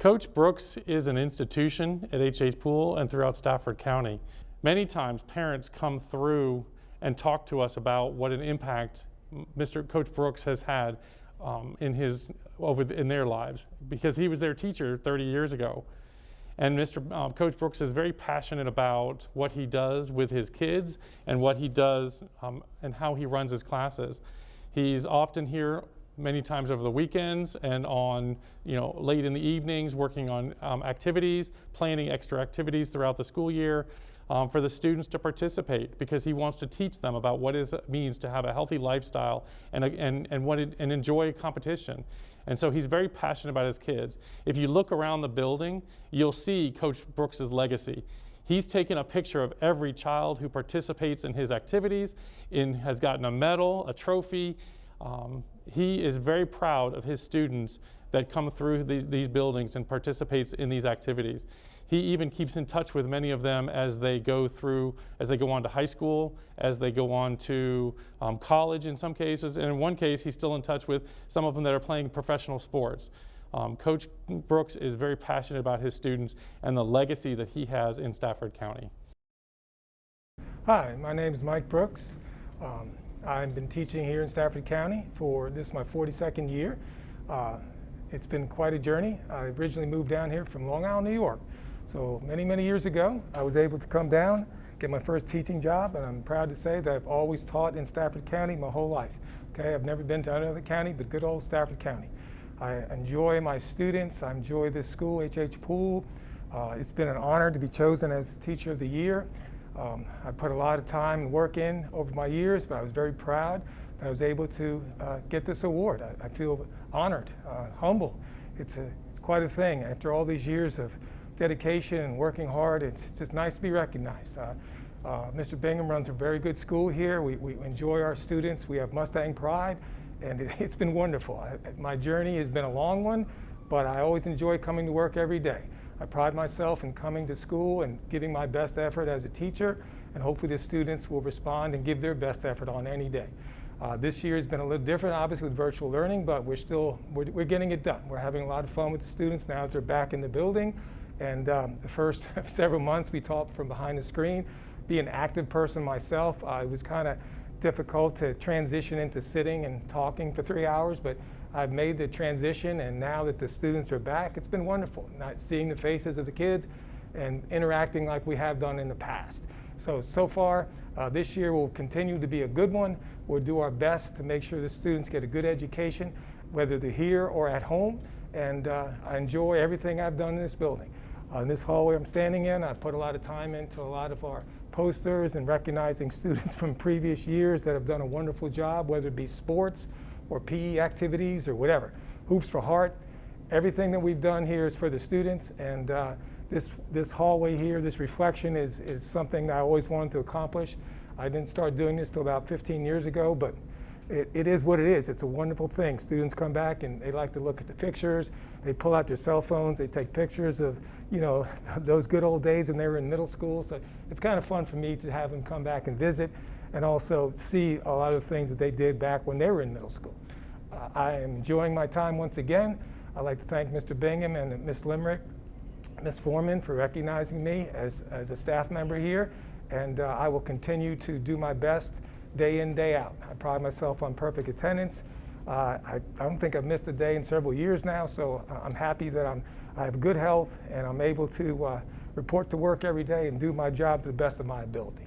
Coach Brooks is an institution at H.H. Poole and throughout Stafford County. Many times parents come through and talk to us about what an impact Coach Brooks has had in their lives, because he was their teacher 30 years ago. And Coach Brooks is very passionate about what he does with his kids and what he does and how he runs his classes. He's often here many times over the weekends and on, late in the evenings, working on activities, planning extra activities throughout the school year for the students to participate, because he wants to teach them about what it means to have a healthy lifestyle and enjoy competition. And so he's very passionate about his kids. If you look around the building, you'll see Coach Brooks's legacy. He's taken a picture of every child who participates in his activities, has gotten a medal, a trophy. He is very proud of his students that come through these buildings and participates in these activities. He even keeps in touch with many of them as they go on to high school, as they go on to college in some cases, and in one case he's still in touch with some of them that are playing professional sports. Coach Brooks is very passionate about his students and the legacy that he has in Stafford County. Hi, my name is Mike Brooks. I've been teaching here in Stafford County this is my 42nd year. It's been quite a journey. I originally moved down here from Long Island, New York. So many years ago, I was able to come down, get my first teaching job, and I'm proud to say that I've always taught in Stafford County my whole life. Okay, I've never been to another county but good old Stafford County. I enjoy my students. I enjoy this school, H.H. Poole. It's been an honor to be chosen as Teacher of the Year. I put a lot of time and work in over my years, but I was very proud that I was able to get this award. I feel honored, humble. It's quite a thing. After all these years of dedication and working hard, it's just nice to be recognized. Mr. Bingham runs a very good school here. We enjoy our students. We have Mustang pride, and it's been wonderful. My journey has been a long one, but I always enjoy coming to work every day. I pride myself in coming to school and giving my best effort as a teacher, and hopefully the students will respond and give their best effort on any day. This year has been a little different, obviously, with virtual learning, but we're getting it done. We're having a lot of fun with the students now that they're back in the building. And the first several months we taught from behind the screen. Being an active person myself, it was kind of difficult to transition into sitting and talking for 3 hours, but I've made the transition, and now that the students are back, it's been wonderful. Not seeing the faces of the kids and interacting like we have done in the past. So far, this year will continue to be a good one. We'll do our best to make sure the students get a good education, whether they're here or at home, and I enjoy everything I've done in this building. In this hallway I'm standing in, I put a lot of time into a lot of our posters and recognizing students from previous years that have done a wonderful job, whether it be sports or PE activities or whatever. Hoops for Heart. Everything that we've done here is for the students, and this hallway here, this reflection is something that I always wanted to accomplish. I didn't start doing this till about 15 years ago, but it is what it is. It's a wonderful thing. Students come back and they like to look at the pictures. They pull out their cell phones. They take pictures of, those good old days when they were in middle school. So it's kind of fun for me to have them come back and visit and also see a lot of the things that they did back when they were in middle school. I am enjoying my time once again. I'd like to thank Mr. Bingham and Ms. Limerick, Ms. Foreman, for recognizing me as a staff member here. And I will continue to do my best day in, day out. I pride myself on perfect attendance. I don't think I've missed a day in several years now, so I'm happy that I have good health and I'm able to report to work every day and do my job to the best of my ability.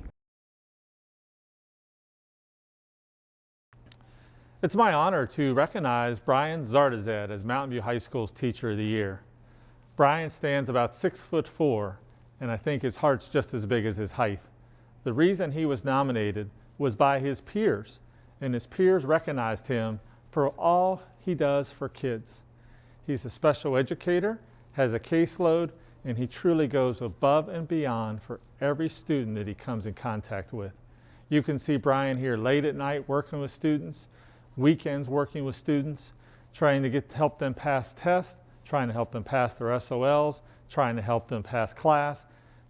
It's my honor to recognize Bryan Zardezed as Mountain View High School's Teacher of the Year. Bryan stands about 6'4", and I think his heart's just as big as his height. The reason he was nominated was by his peers, and his peers recognized him for all he does for kids. He's a special educator, has a caseload, and he truly goes above and beyond for every student that he comes in contact with. You can see Bryan here late at night working with students, weekends working with students, trying to help them pass tests, trying to help them pass their SOLs, trying to help them pass class,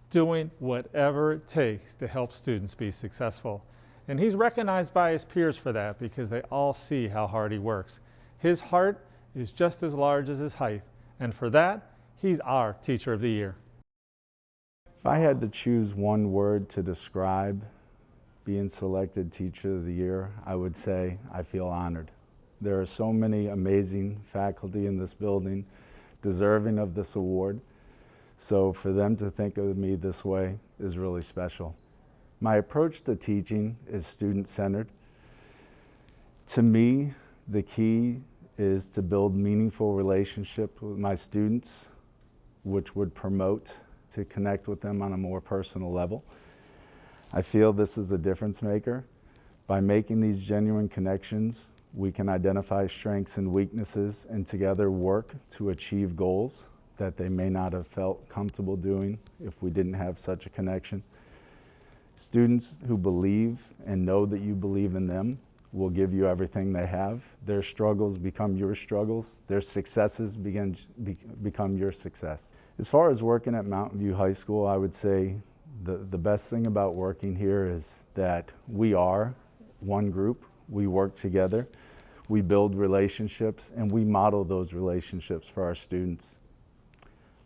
doing whatever it takes to help students be successful. And he's recognized by his peers for that because they all see how hard he works. His heart is just as large as his height, and for that, He's our Teacher of the Year. If I had to choose one word to describe being selected Teacher of the Year, I would say I feel honored. There are so many amazing faculty in this building deserving of this award, so for them to think of me this way is really special. My approach to teaching is student-centered. To me, the key is to build meaningful relationships with my students, which would promote to connect with them on a more personal level. I feel this is a difference maker. By making these genuine connections, we can identify strengths and weaknesses and together work to achieve goals that they may not have felt comfortable doing if we didn't have such a connection. Students who believe and know that you believe in them will give you everything they have. Their struggles become your struggles. Their successes become your success. As far as working at Mountain View High School, I would say the best thing about working here is that we are one group. We work together. We build relationships, and we model those relationships for our students.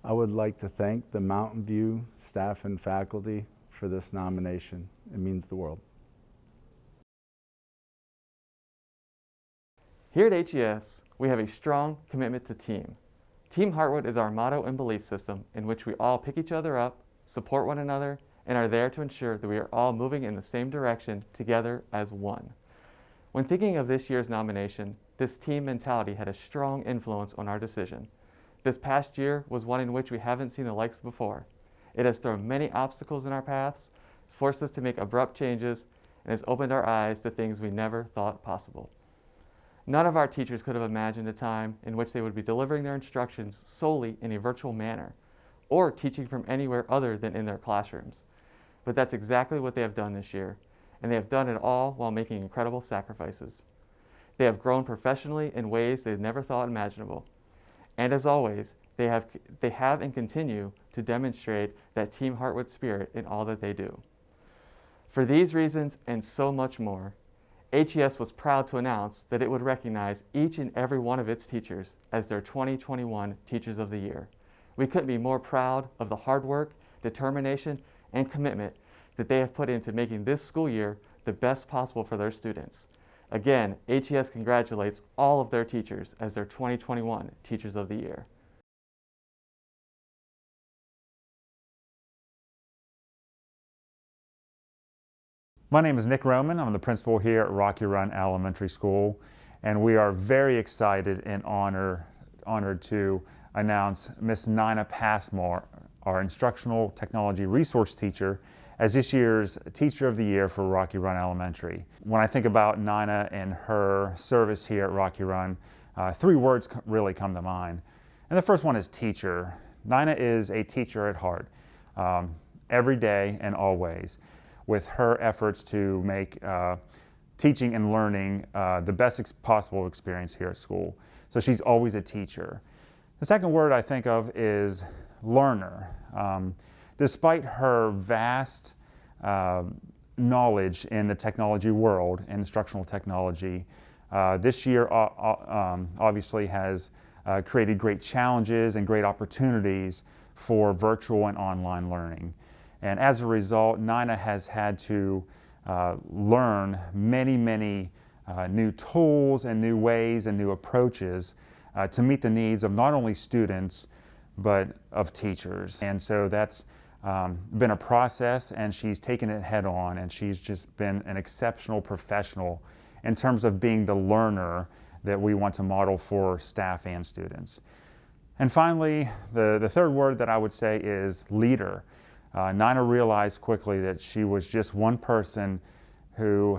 I would like to thank the Mountain View staff and faculty for this nomination. It means the world. Here at HES, we have a strong commitment to team. Team Hartwood is our motto and belief system in which we all pick each other up, support one another, and are there to ensure that we are all moving in the same direction together as one. When thinking of this year's nomination, this team mentality had a strong influence on our decision. This past year was one in which we haven't seen the likes before. It has thrown many obstacles in our paths, has forced us to make abrupt changes, and has opened our eyes to things we never thought possible. None of our teachers could have imagined a time in which they would be delivering their instructions solely in a virtual manner, or teaching from anywhere other than in their classrooms. But that's exactly what they have done this year, and they have done it all while making incredible sacrifices. They have grown professionally in ways they never thought imaginable. And as always, they have and continue to demonstrate that Team Hartwood spirit in all that they do. For these reasons and so much more, HES was proud to announce that it would recognize each and every one of its teachers as their 2021 Teachers of the Year. We couldn't be more proud of the hard work, determination, and commitment that they have put into making this school year the best possible for their students. Again, HES congratulates all of their teachers as their 2021 Teachers of the Year. My name is Nick Roman. I'm the principal here at Rocky Run Elementary School, and we are very excited and honored to announce Miss Nina Passmore, our Instructional Technology Resource Teacher, as this year's Teacher of the Year for Rocky Run Elementary. When I think about Nina and her service here at Rocky Run, three words really come to mind. And the first one is teacher. Nina is a teacher at heart, every day and always, with her efforts to make teaching and learning the best possible experience here at school. So she's always a teacher. The second word I think of is learner. Despite her vast knowledge in the technology world, in instructional technology, this year obviously has created great challenges and great opportunities for virtual and online learning. And as a result, Nina has had to learn many new tools and new ways and new approaches to meet the needs of not only students, but of teachers. And so that's been a process, and she's taken it head on, and she's just been an exceptional professional in terms of being the learner that we want to model for staff and students. And finally, the third word that I would say is leader. Nina realized quickly that she was just one person who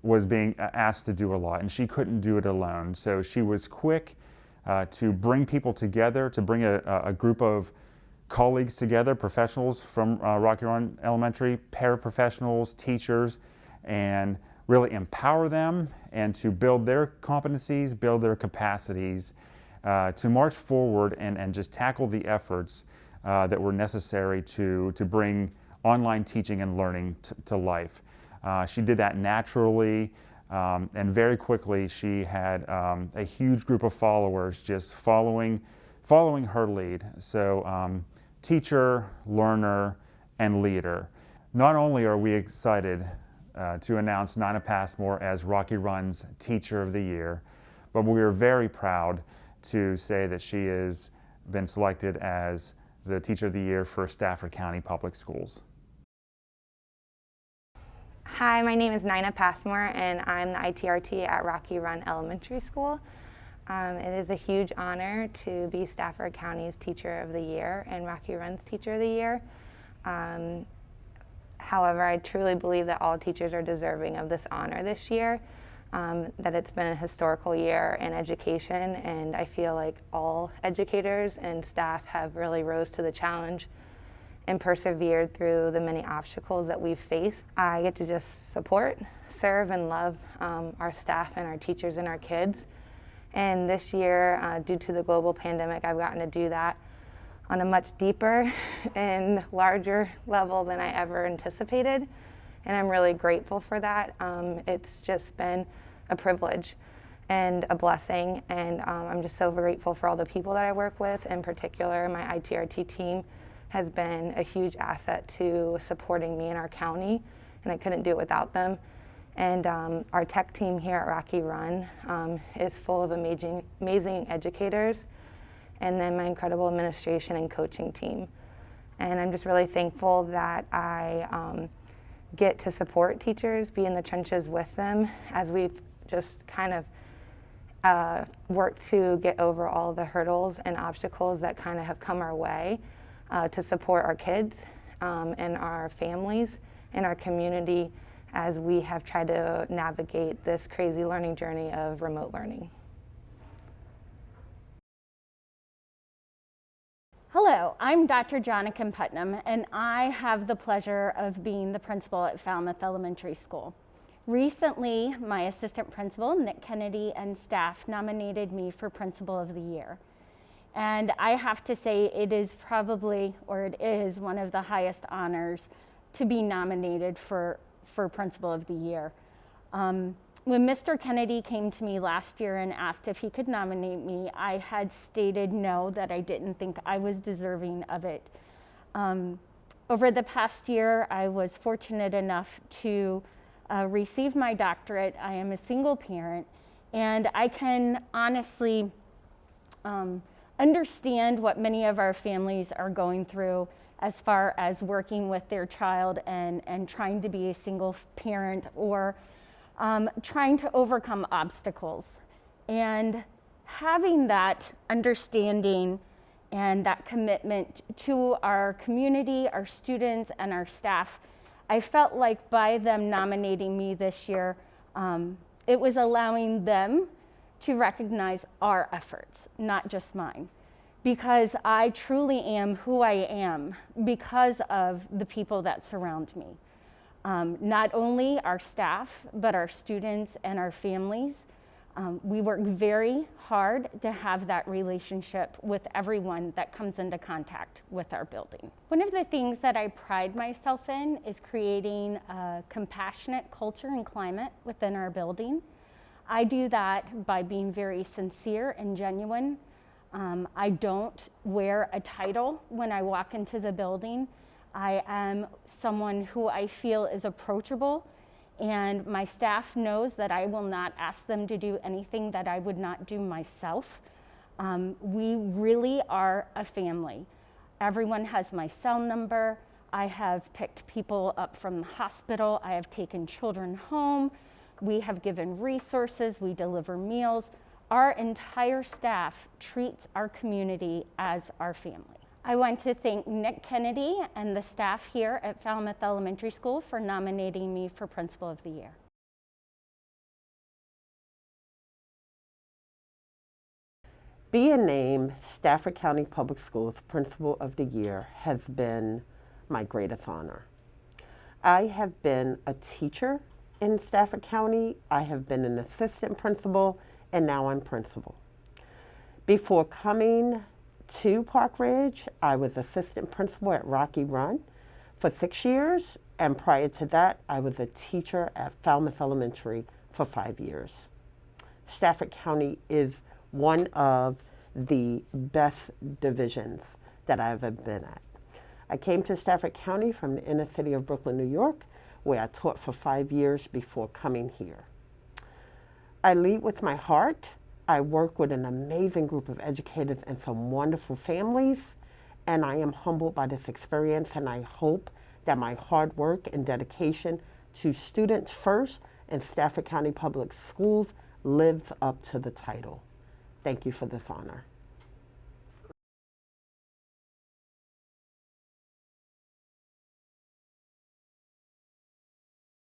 was being asked to do a lot, and she couldn't do it alone. So she was quick to bring people together, to bring a group of colleagues together, professionals from Rocky Run Elementary, paraprofessionals, teachers, and really empower them and to build their competencies, build their capacities, to march forward and just tackle the efforts that were necessary to bring online teaching and learning to life. She did that naturally, and very quickly she had a huge group of followers just following following her lead. So teacher, learner, and leader. Not only are we excited to announce Nina Passmore as Rocky Run's Teacher of the Year, but we are very proud to say that she has been selected as the Teacher of the Year for Stafford County Public Schools. Hi, my name is Nina Passmore, and I'm the ITRT at Rocky Run Elementary School. It is a huge honor to be Stafford County's Teacher of the Year and Rocky Run's Teacher of the Year. However, I truly believe that all teachers are deserving of this honor this year, that it's been a historical year in education, and I feel like all educators and staff have really rose to the challenge and persevered through the many obstacles that we've faced. I get to just support, serve, and love our staff and our teachers and our kids. And this year, due to the global pandemic, I've gotten to do that on a much deeper and larger level than I ever anticipated. And I'm really grateful for that. It's just been a privilege and a blessing. And I'm just so grateful for all the people that I work with. In particular, my ITRT team has been a huge asset to supporting me in our county, and I couldn't do it without them. And our tech team here at Rocky Run is full of amazing educators, and then my incredible administration and coaching team. And I'm just really thankful that I get to support teachers, be in the trenches with them as we've just kind of worked to get over all the hurdles and obstacles that kind of have come our way to support our kids and our families and our community as we have tried to navigate this crazy learning journey of remote learning. Hello, I'm Dr. Johnakin-Putnam, and I have the pleasure of being the principal at Falmouth Elementary School. Recently, my assistant principal, Nick Kennedy, and staff nominated me for Principal of the Year. And I have to say it is probably, or it is, one of the highest honors to be nominated for Principal of the Year. When Mr. Kennedy came to me last year and asked if he could nominate me, I had stated no, that I didn't think I was deserving of it. Over the past year, I was fortunate enough to receive my doctorate. I am a single parent, and I can honestly understand what many of our families are going through as far as working with their child and trying to be a single parent, or trying to overcome obstacles. And having that understanding and that commitment to our community, our students, and our staff, I felt like by them nominating me this year, it was allowing them to recognize our efforts, not just mine. Because I truly am who I am because of the people that surround me. Not only our staff, but our students and our families. We work very hard to have that relationship with everyone that comes into contact with our building. One of the things that I pride myself in is creating a compassionate culture and climate within our building. I do that by being very sincere and genuine. I don't wear a title when I walk into the building. I am someone who I feel is approachable, and my staff knows that I will not ask them to do anything that I would not do myself. We really are a family. Everyone has my cell number. I have picked people up from the hospital. I have taken children home. We have given resources. We deliver meals. Our entire staff treats our community as our family. I want to thank Nick Kennedy and the staff here at Falmouth Elementary School for nominating me for Principal of the Year. Being named Stafford County Public Schools Principal of the Year has been my greatest honor. I have been a teacher in Stafford County. I have been an assistant principal, and now I'm principal. Before coming to Park Ridge, I was assistant principal at Rocky Run for 6 years, and prior to that, I was a teacher at Falmouth Elementary for 5 years. Stafford County is one of the best divisions that I've ever been at. I came to Stafford County from the inner city of Brooklyn, New York, where I taught for 5 years before coming here. I lead with my heart. I work with an amazing group of educators and some wonderful families, and I am humbled by this experience, and I hope that my hard work and dedication to students first in Stafford County Public Schools lives up to the title. Thank you for this honor.